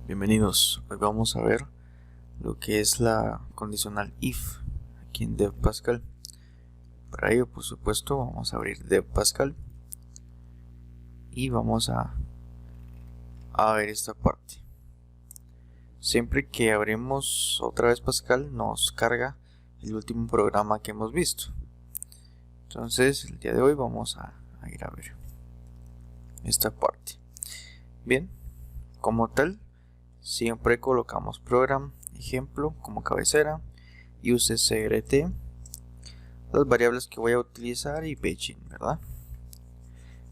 Bienvenidos, hoy vamos a ver lo que es la condicional if aquí en Dev Pascal. Para ello, por supuesto, vamos a abrir Dev Pascal y vamos a ver esta parte. Siempre que abrimos otra vez Pascal nos carga el último programa que hemos visto. Entonces el día de hoy vamos a ir a ver esta parte. Bien, como tal, siempre colocamos program, ejemplo, como cabecera, use crt, las variables que voy a utilizar y paging, ¿verdad?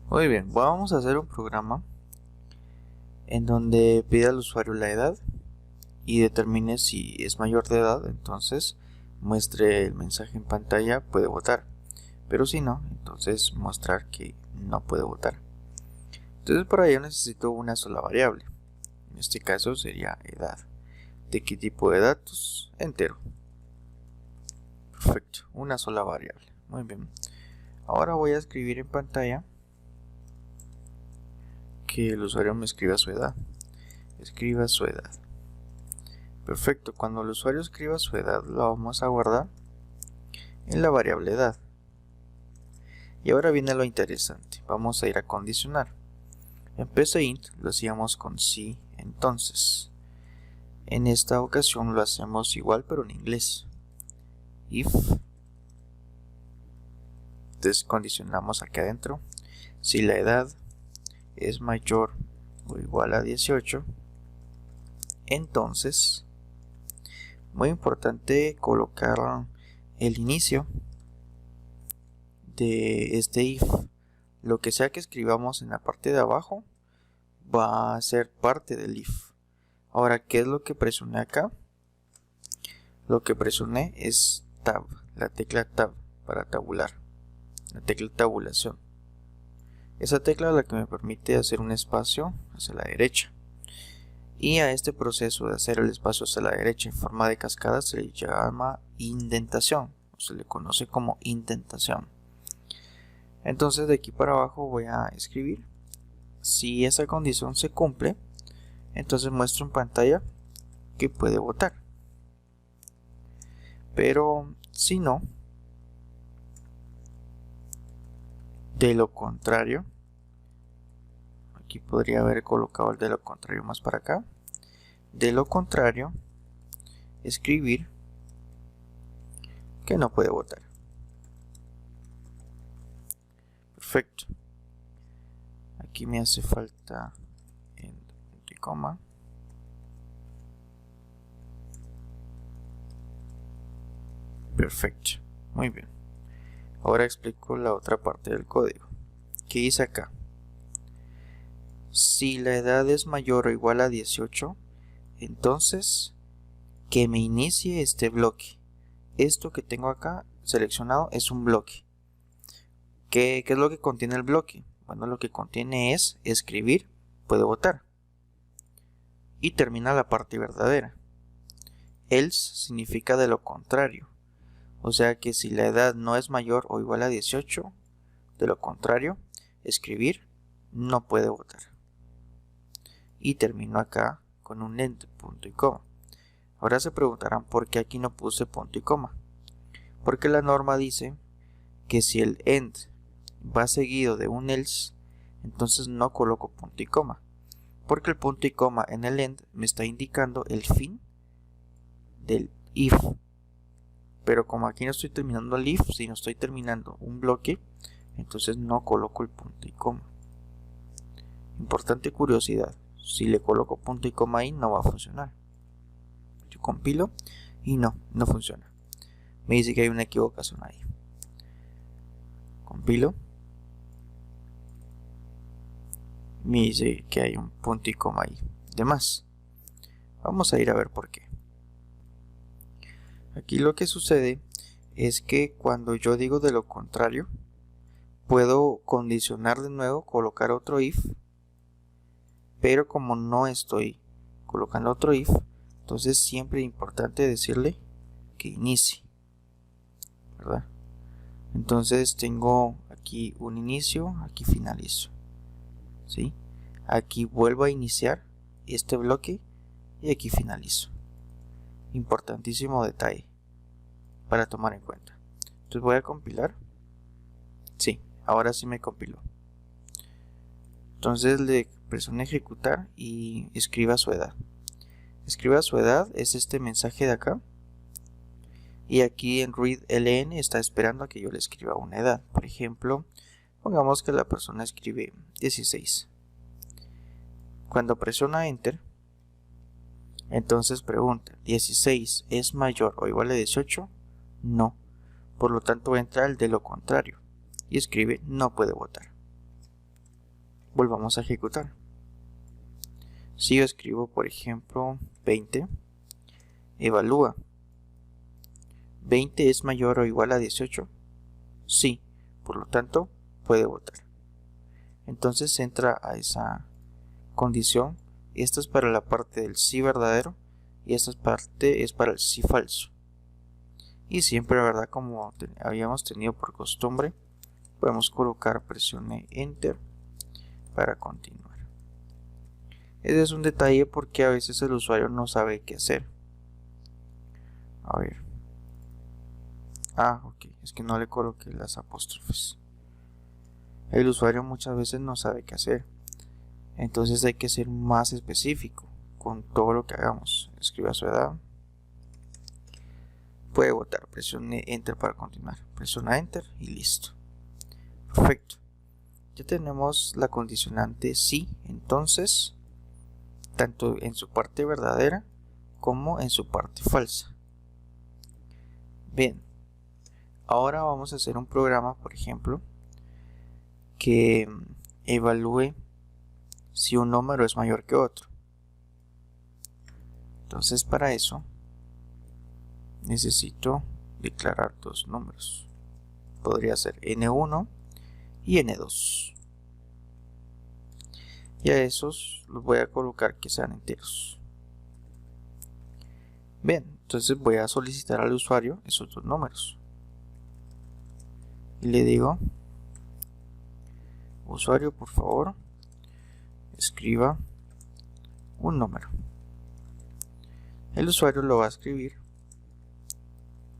Muy bien, vamos a hacer un programa en donde pida al usuario la edad y determine si es mayor de edad, entonces muestre el mensaje en pantalla, puede votar, pero si no, entonces mostrar que no puede votar. Entonces para ello necesito una sola variable. En este caso sería edad. ¿De qué tipo de datos? Entero. Perfecto, una sola variable. Muy bien. Ahora voy a escribir en pantalla que el usuario me escriba su edad. Escriba su edad. Perfecto, cuando el usuario escriba su edad la vamos a guardar en la variable edad. Y ahora viene lo interesante. Vamos a ir a condicionar. En PCInt lo hacíamos con si entonces. En esta ocasión lo hacemos igual pero en inglés. If. Entonces condicionamos aquí adentro. Si la edad es mayor o igual a 18, entonces, muy importante colocar el inicio de este if. Lo que sea que escribamos en la parte de abajo va a ser parte del if. Ahora, ¿qué es lo que presioné acá? Lo que presioné es tab, la tecla tab para tabular, la tecla tabulación. Esa tecla es la que me permite hacer un espacio hacia la derecha. Y a este proceso de hacer el espacio hacia la derecha en forma de cascada se le llama indentación, o se le conoce como indentación. Entonces de aquí para abajo voy a escribir. Si esa condición se cumple, entonces muestro en pantalla que puede votar. Pero si no, de lo contrario, aquí podría haber colocado el de lo contrario más para acá. De lo contrario, escribir que no puede votar. Perfecto. Aquí me hace falta en punto y coma. Perfecto. Muy bien. Ahora explico la otra parte del código. ¿Qué hice acá? Si la edad es mayor o igual a 18, entonces que me inicie este bloque. Esto que tengo acá seleccionado es un bloque. ¿Qué es lo que contiene el bloque? Bueno, lo que contiene es escribir, puede votar. Y termina la parte verdadera. Else significa de lo contrario. O sea que si la edad no es mayor o igual a 18, de lo contrario, escribir no puede votar. Y termino acá con un end, punto y coma. Ahora se preguntarán por qué aquí no puse punto y coma. Porque la norma dice que si el end va seguido de un else, entonces no coloco punto y coma. Porque el punto y coma en el end me está indicando el fin del if. Pero como aquí no estoy terminando el if, sino estoy terminando un bloque, entonces no coloco el punto y coma. Importante curiosidad, si le coloco punto y coma ahí no va a funcionar. Yo compilo y no funciona. Me dice que hay una equivocación ahí. Compilo. Me dice que hay un punto y coma ahí de más. Vamos a ir a ver por qué. Aquí lo que sucede es que cuando yo digo de lo contrario, puedo condicionar de nuevo, colocar otro if, pero como no estoy colocando otro if, entonces siempre es importante decirle que inicie, ¿verdad? Entonces tengo aquí un inicio, aquí finalizo, ¿sí? Aquí vuelvo a iniciar este bloque y aquí finalizo. Importantísimo detalle para tomar en cuenta. Entonces voy a compilar. Sí, ahora sí me compiló. Entonces le presiono ejecutar y escriba su edad. Escriba su edad, es este mensaje de acá. Y aquí en readLN está esperando a que yo le escriba una edad. Por ejemplo, pongamos que la persona escribe 16. Cuando presiona Enter, entonces pregunta, ¿16 es mayor o igual a 18? No. Por lo tanto entra el de lo contrario y escribe no puede votar. Volvamos a ejecutar. Si yo escribo, por ejemplo, 20, evalúa. ¿20 es mayor o igual a 18? Sí, por lo tanto puede votar. Entonces entra a esa condición. Esta es para la parte del sí verdadero y esta parte es para el sí falso. Y siempre, ¿verdad? Como habíamos tenido por costumbre, podemos colocar presione Enter para continuar. Ese es un detalle porque a veces el usuario no sabe qué hacer. A ver. Ok, es que no le coloqué las apóstrofes. El usuario muchas veces no sabe qué hacer. Entonces hay que ser más específico con todo lo que hagamos. Escriba su edad. Puede votar, presione Enter para continuar. Presiona Enter y listo. Perfecto. Ya tenemos la condicionante sí, entonces, tanto en su parte verdadera como en su parte falsa. Bien, ahora vamos a hacer un programa, por ejemplo, que evalúe si un número es mayor que otro. Entonces para eso necesito declarar dos números. Podría ser n1 y n2. Y a esos los voy a colocar que sean enteros. Bien, entonces voy a solicitar al usuario esos dos números. Y le digo, usuario, por favor, escriba un número. El usuario lo va a escribir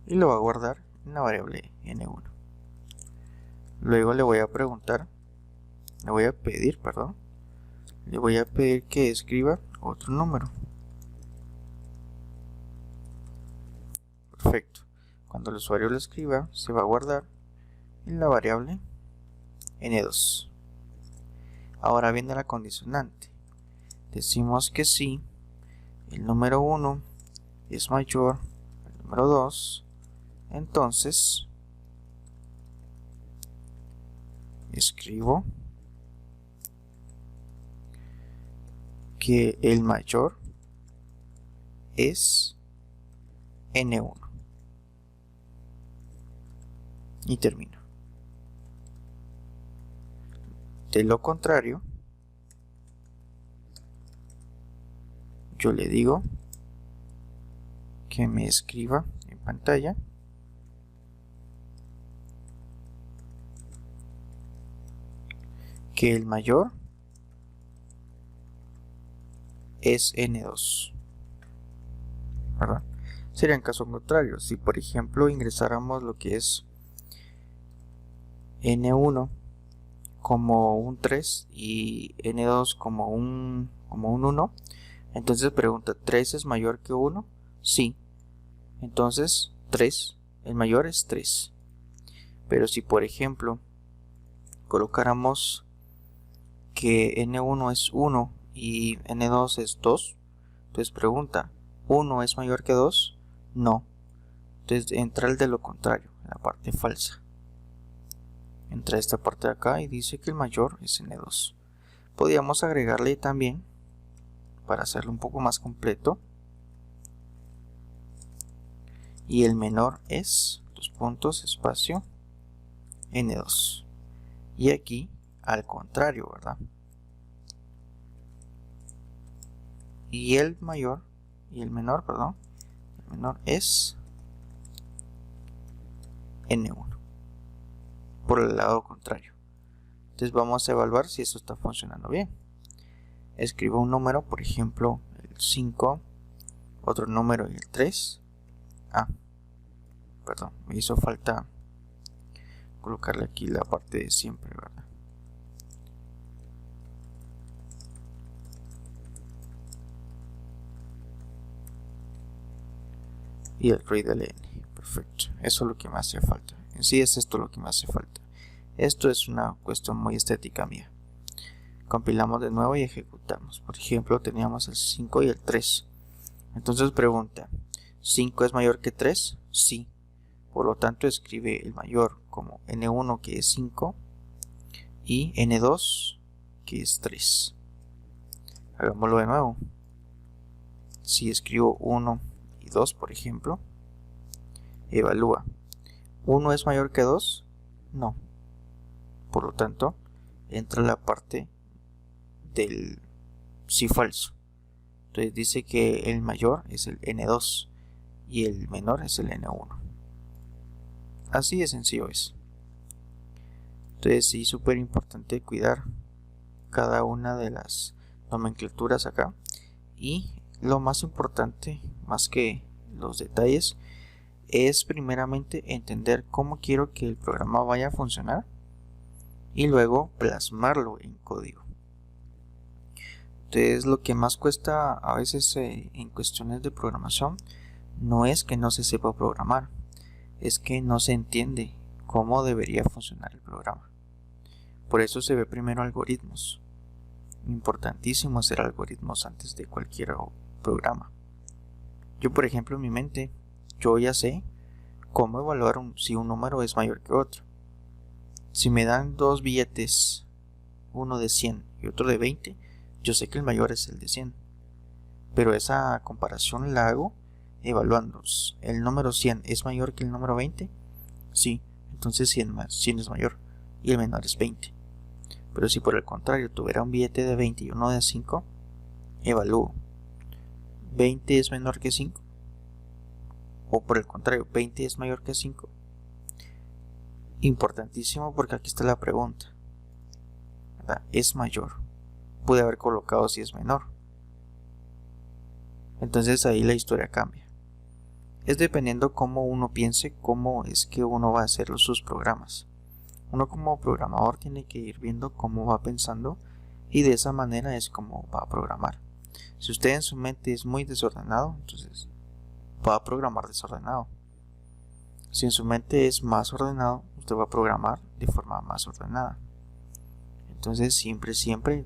y lo va a guardar en la variable n1. Luego le voy a pedir que escriba otro número. Perfecto. Cuando el usuario lo escriba, se va a guardar en la variable n2. Ahora viene la condicionante. Decimos que si el número 1 es mayor al número 2, entonces escribo que el mayor es n1 y termino. De lo contrario, yo le digo que me escriba en pantalla que el mayor es n2, ¿verdad? Sería en caso contrario, si por ejemplo ingresáramos lo que es n1 como un 3 y n2 como un 1, entonces pregunta, ¿3 es mayor que 1? Sí, entonces 3, el mayor es 3. Pero si por ejemplo colocáramos que n1 es 1 y n2 es 2, entonces pregunta, ¿1 es mayor que 2? No. Entonces entra el de lo contrario, en la parte falsa. Entra esta parte de acá y dice que el mayor es n2. Podríamos agregarle también, para hacerlo un poco más completo, y el menor es, espacio, n2. Y aquí, al contrario, ¿verdad? Y el menor, el menor es n1. Por el lado contrario. Entonces vamos a evaluar si esto está funcionando bien. Escribo un número, por ejemplo, el 5 otro número y el 3. Perdón, me hizo falta colocarle aquí la parte de siempre, ¿verdad? Y el read ln. Perfecto, eso es lo que me hace falta. En sí es esto lo que me hace falta. Esto es una cuestión muy estética mía. Compilamos de nuevo y ejecutamos. Por ejemplo, teníamos el 5 y el 3. Entonces pregunta, ¿5 es mayor que 3? Sí. Por lo tanto escribe el mayor como n1 que es 5 y n2 que es 3. Hagámoslo de nuevo. Si escribo 1 y 2, por ejemplo, evalúa. ¿1 es mayor que 2? No. Por lo tanto, entra la parte del sí falso. Entonces dice que el mayor es el n2 y el menor es el n1. Así de sencillo es. Entonces sí, súper importante cuidar cada una de las nomenclaturas acá. Y lo más importante, más que los detalles, es primeramente entender cómo quiero que el programa vaya a funcionar y luego plasmarlo en código. Entonces lo que más cuesta a veces en cuestiones de programación no es que no se sepa programar, es que no se entiende cómo debería funcionar el programa. Por eso se ve primero algoritmos. Importantísimo hacer algoritmos antes de cualquier programa. Yo, por ejemplo, en mi mente, yo ya sé cómo evaluar si un número es mayor que otro. Si me dan dos billetes, uno de 100 y otro de 20, yo sé que el mayor es el de 100. Pero esa comparación la hago evaluando. ¿El número 100 es mayor que el número 20? Sí, entonces 100 es mayor y el menor es 20. Pero si por el contrario tuviera un billete de 20 y uno de 5, evalúo. ¿20 es menor que 5? O por el contrario, ¿20 es mayor que 5? Importantísimo porque aquí está la pregunta, ¿verdad? Es mayor. Pude haber colocado si es menor. Entonces ahí la historia cambia. Es dependiendo cómo uno piense, cómo es que uno va a hacer sus programas. Uno como programador tiene que ir viendo cómo va pensando y de esa manera es como va a programar. Si usted en su mente es muy desordenado, entonces va a programar desordenado. Si en su mente es más ordenado, usted va a programar de forma más ordenada. Entonces siempre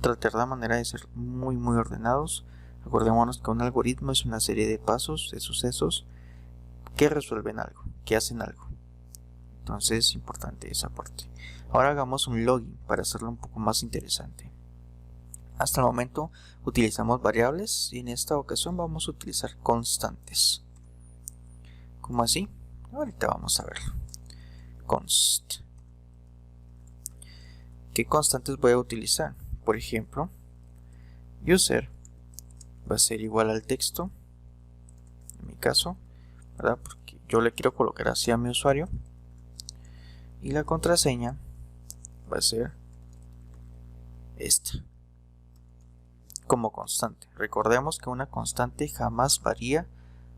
tratar la manera de ser muy ordenados. Acordémonos que un algoritmo es una serie de pasos, de sucesos que resuelven algo, que hacen algo. Entonces es importante esa parte. Ahora hagamos un login para hacerlo un poco más interesante. Hasta el momento utilizamos variables y en esta ocasión vamos a utilizar constantes. ¿Cómo así? Ahorita vamos a verlo. Const. ¿Qué constantes voy a utilizar? Por ejemplo, user va a ser igual al texto, en mi caso, ¿verdad? Porque yo le quiero colocar así a mi usuario. Y la contraseña va a ser esta, como constante. Recordemos que una constante jamás varía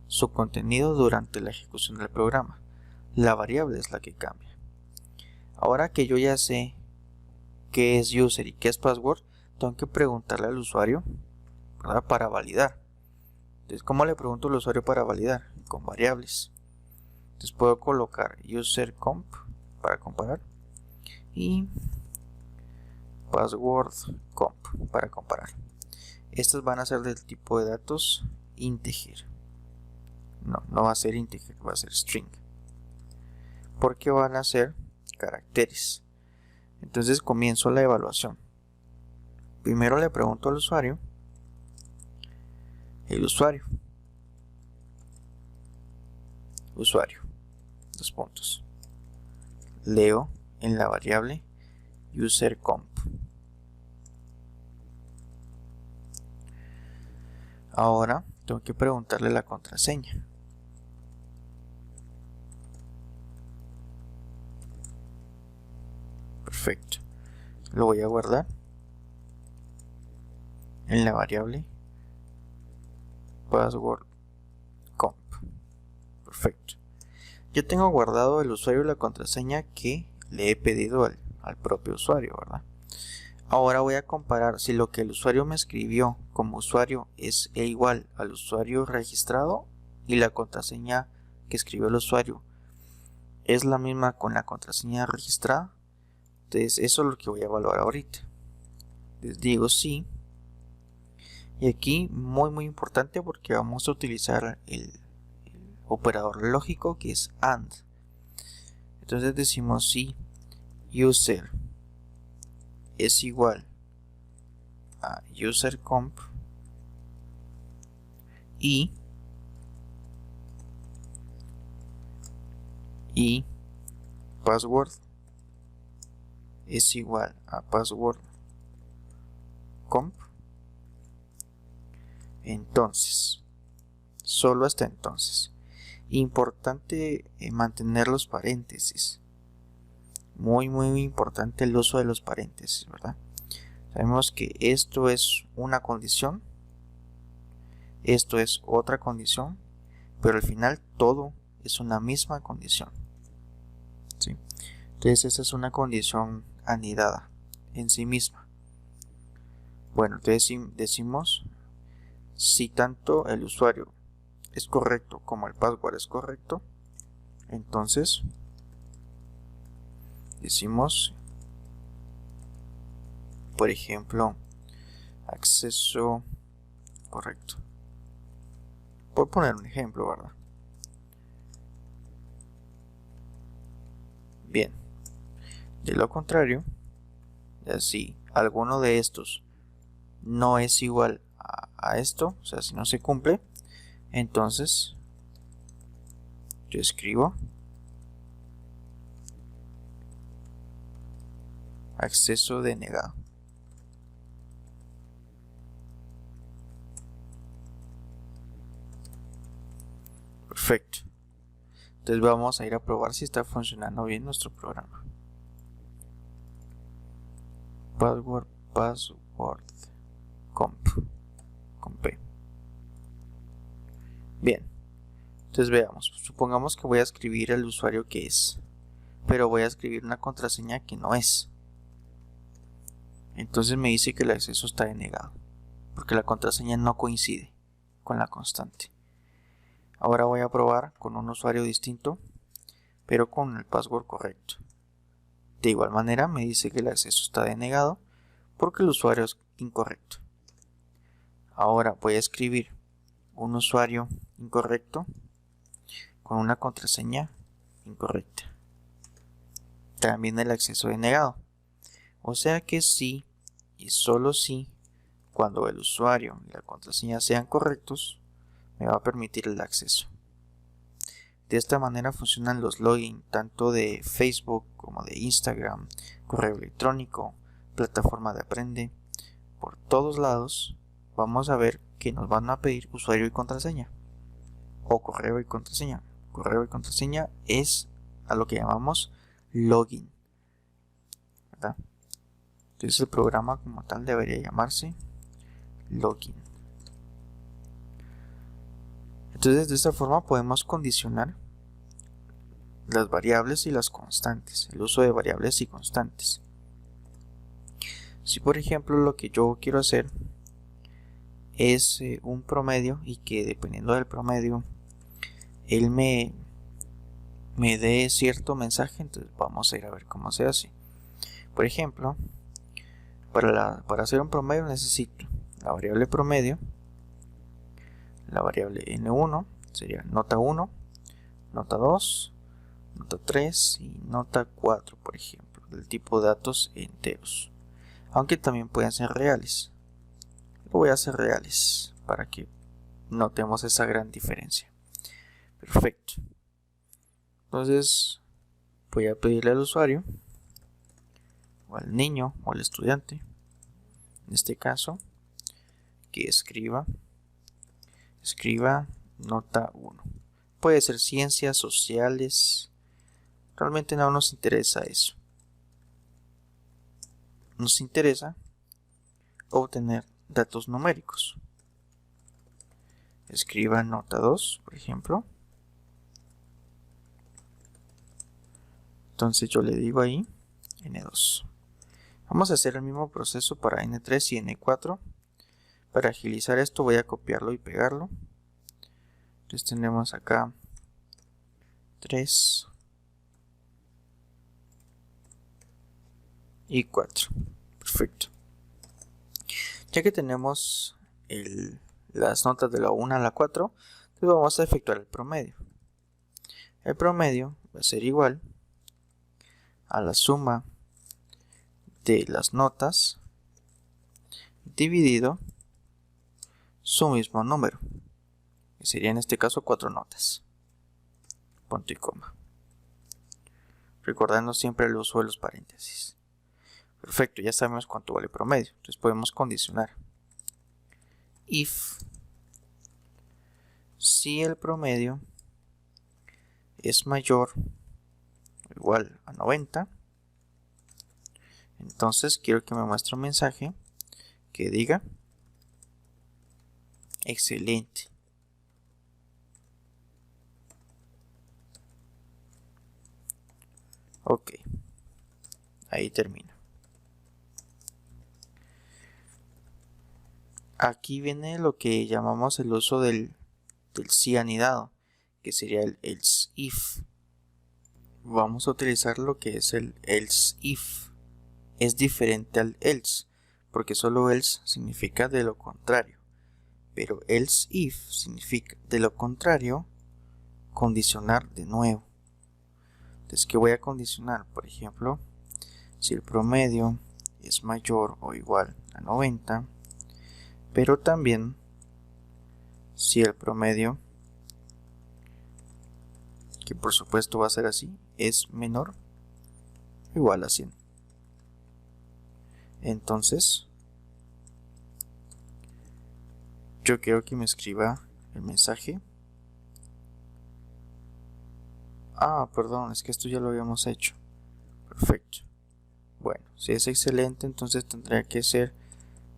su contenido durante la ejecución del programa. La variable es la que cambia. Ahora que yo ya sé qué es user y qué es password, tengo que preguntarle al usuario, ¿verdad? Para validar. Entonces, ¿cómo le pregunto al usuario para validar? Con variables. Entonces puedo colocar userComp para comparar y passwordComp para comparar. Estas van a ser del tipo de datos integer. No va a ser integer, va a ser string. Porque van a ser caracteres. Entonces comienzo la evaluación. Primero le pregunto al usuario, usuario, dos puntos. Leo en la variable userComp. Ahora tengo que preguntarle la contraseña. Perfecto. Lo voy a guardar en la variable password comp. Perfecto. Yo tengo guardado el usuario y la contraseña que le he pedido al propio usuario, ¿verdad? Ahora voy a comparar si lo que el usuario me escribió como usuario es igual al usuario registrado y la contraseña que escribió el usuario es la misma con la contraseña registrada. Entonces eso es lo que voy a evaluar ahorita. Les digo sí. Y aquí muy importante porque vamos a utilizar el operador lógico que es AND. Entonces decimos si user es igual a usercomp y password es igual a password comp, entonces, solo hasta entonces. Importante mantener los paréntesis. Muy importante el uso de los paréntesis, ¿verdad? Sabemos que esto es una condición, esto es otra condición, pero al final todo es una misma condición, ¿sí? Entonces esta es una condición anidada en sí misma. Bueno, entonces decimos si tanto el usuario es correcto como el password es correcto, entonces decimos, por ejemplo, acceso correcto, por poner un ejemplo, ¿verdad? Bien, de lo contrario, si alguno de estos no es igual a esto, o sea, si no se cumple, entonces yo escribo acceso denegado. Perfecto. Entonces vamos a ir a probar si está funcionando bien nuestro programa. Password comp con P. Bien. Entonces veamos. Supongamos que voy a escribir el usuario que es, pero voy a escribir una contraseña que no es. Entonces me dice que el acceso está denegado, porque la contraseña no coincide con la constante. Ahora voy a probar con un usuario distinto, pero con el password correcto. De igual manera me dice que el acceso está denegado, porque el usuario es incorrecto. Ahora voy a escribir un usuario incorrecto con una contraseña incorrecta. También el acceso denegado. O sea que sí y solo si cuando el usuario y la contraseña sean correctos me va a permitir el acceso. De esta manera funcionan los login tanto de Facebook como de Instagram, correo electrónico, plataforma de Aprende. Por todos lados vamos a ver que nos van a pedir usuario y contraseña o correo y contraseña. Correo y contraseña es a lo que llamamos login, ¿verdad? Entonces el programa como tal debería llamarse login. Entonces de esta forma podemos condicionar las variables y las constantes, el uso de variables y constantes. Si por ejemplo lo que yo quiero hacer es un promedio y que dependiendo del promedio él me dé cierto mensaje, entonces vamos a ir a ver cómo se hace. Por ejemplo, para hacer un promedio necesito la variable promedio, la variable n1 sería nota 1, nota 2, nota 3 y nota 4, por ejemplo, del tipo datos enteros, aunque también pueden ser reales. Lo voy a hacer reales para que notemos esa gran diferencia. Perfecto. Entonces voy a pedirle al usuario o al niño o al estudiante, en este caso, que escriba nota 1. Puede ser ciencias sociales, realmente no nos interesa eso. Nos interesa obtener datos numéricos. escriba nota 2, por ejemplo. Entonces yo le digo ahí N2. Vamos a hacer el mismo proceso para N3 y N4. Para agilizar esto voy a copiarlo y pegarlo. Entonces tenemos acá 3 y 4. Perfecto. Ya que tenemos las notas de la 1 a la 4, entonces vamos a efectuar el promedio. El promedio va a ser igual a la suma de las notas dividido su mismo número, que sería en este caso 4 notas. Punto y coma. Recordando siempre el uso de los paréntesis. Perfecto, ya sabemos cuánto vale el promedio. Entonces podemos condicionar. If si el promedio es mayor o igual a 90, entonces quiero que me muestre un mensaje que diga excelente. Ok, ahí termina. Aquí viene lo que llamamos el uso del si anidado, que sería el else if. Vamos a utilizar lo que es el else if. Es diferente al else, porque solo else significa de lo contrario, pero else if significa de lo contrario, condicionar de nuevo. Entonces, ¿qué voy a condicionar? Por ejemplo, si el promedio es mayor o igual a 90, pero también si el promedio, que por supuesto va a ser así, es menor o igual a 100. Entonces, yo quiero que me escriba el mensaje. Perdón, es que esto ya lo habíamos hecho. Perfecto. Bueno, si es excelente, entonces tendría que ser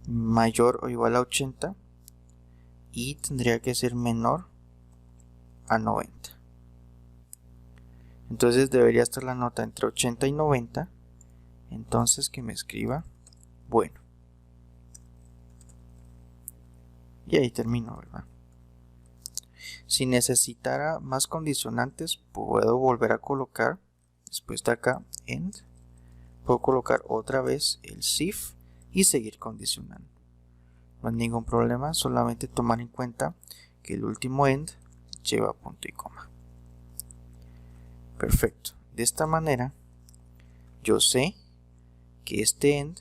mayor o igual a 80 y tendría que ser menor a 90. Entonces debería estar la nota entre 80 y 90. Entonces que me escriba bueno. Y ahí termino, ¿verdad? Si necesitara más condicionantes, puedo volver a colocar, después de acá, end, puedo colocar otra vez el if y seguir condicionando. No hay ningún problema, solamente tomar en cuenta que el último end lleva punto y coma. Perfecto. De esta manera, yo sé que este end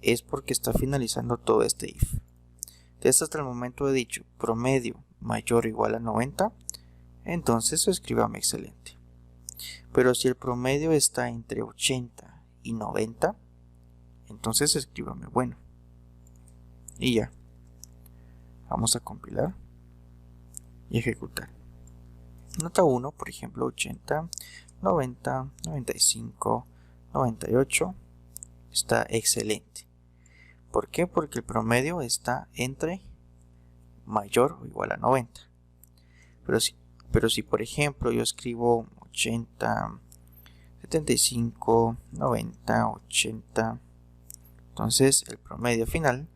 es porque está finalizando todo este if. Entonces hasta el momento he dicho promedio mayor o igual a 90, entonces escríbame excelente. Pero si el promedio está entre 80 y 90, entonces escríbame bueno. Y ya. Vamos a compilar y ejecutar. Nota 1, por ejemplo, 80, 90, 95, 98 está excelente. ¿Por qué? Porque el promedio está entre mayor o igual a 90. Pero si por ejemplo yo escribo 80, 75, 90, 80, entonces el promedio final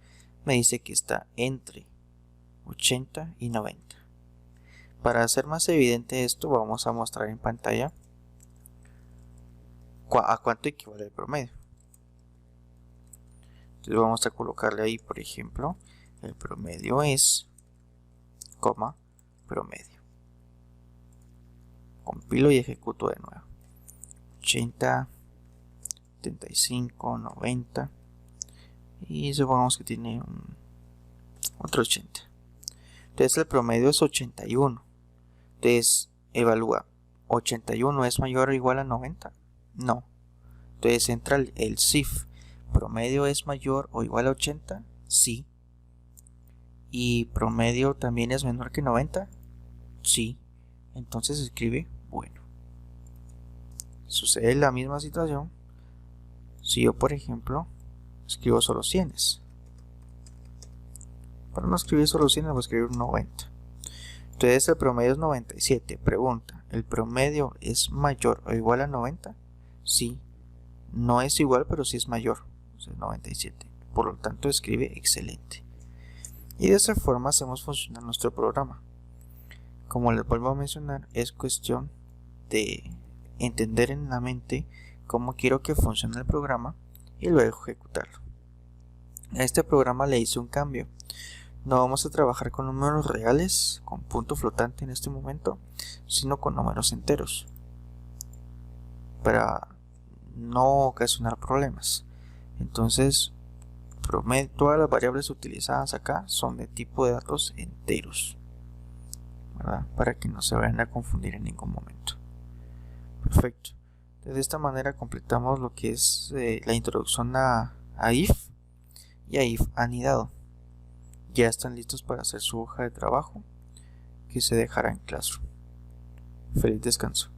me dice que está entre 80 y 90. Para hacer más evidente esto, vamos a mostrar en pantalla a cuánto equivale el promedio. Entonces vamos a colocarle ahí, por ejemplo, el promedio es, coma, promedio. Compilo y ejecuto de nuevo. 80, 75, 90 y supongamos que tiene otro 80. Entonces el promedio es 81. Entonces evalúa, ¿81 es mayor o igual a 90? No. Entonces entra el if. ¿Promedio es mayor o igual a 80? Sí. ¿Y promedio también es menor que 90? Sí. Entonces escribe bueno. Sucede la misma situación si yo, por ejemplo, escribo solo 100. Para no escribir soluciones voy a escribir 90. Entonces el promedio es 97. Pregunta, ¿el promedio es mayor o igual a 90? Sí, no es igual, pero sí es mayor. O sea, 97. Por lo tanto escribe excelente. Y de esa forma hacemos funcionar nuestro programa. Como les vuelvo a mencionar, es cuestión de entender en la mente cómo quiero que funcione el programa y luego ejecutarlo. A este programa le hice un cambio. No vamos a trabajar con números reales, con punto flotante en este momento, sino con números enteros, para no ocasionar problemas. Entonces, todas las variables utilizadas acá son de tipo de datos enteros, ¿verdad? Para que no se vayan a confundir en ningún momento. Perfecto. De esta manera completamos lo que es la introducción a if y a if anidado. Ya están listos para hacer su hoja de trabajo que se dejará en Classroom. Feliz descanso.